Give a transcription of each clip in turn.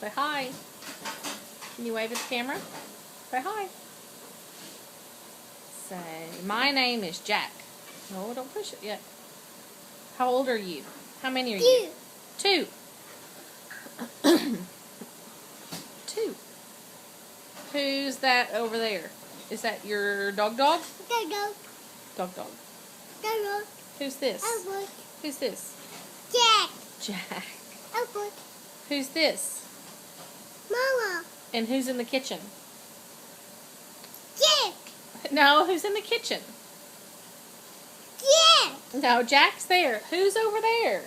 Say hi. Can you wave at the camera? Say hi. Say, my name is Jack. No, don't push it yet. How old are you? How many are you? Two. Two. Who's that over there? Is that your dog? Dog. Who's this? Who's this? Jack. Who's this? Mama. And who's in the kitchen? Jack. No, who's in the kitchen? Jack. No, Jack's there. Who's over there?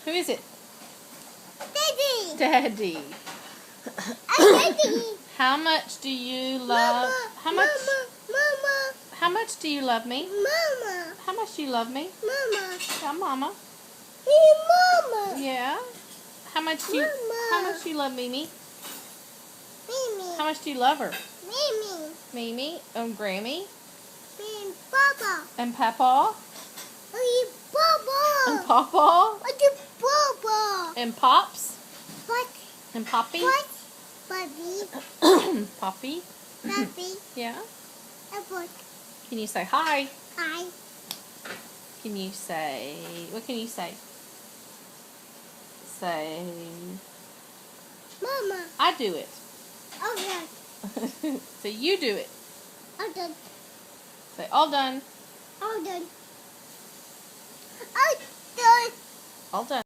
Who is it? Daddy. Daddy. Daddy. How much do you love? Mama. How much do you love me? Mama. How much do you love me? Mama. Yeah, Mama. Mama. Yeah. How much do you? Mama. How much do you love Mimi? Mimi. How much do you love her? Mimi. Mimi and Grammy Mimi. Papa. and Papa Papa. and Papa Papa. and Pops What? and Poppy. What? Bobby. Poppy. Bobby. Yeah. What? Can you say hi? Hi. Can you say, what can you say? Say, Mama. I do it. Okay. So you do it. All done. Say, all done. All done. All done. All done.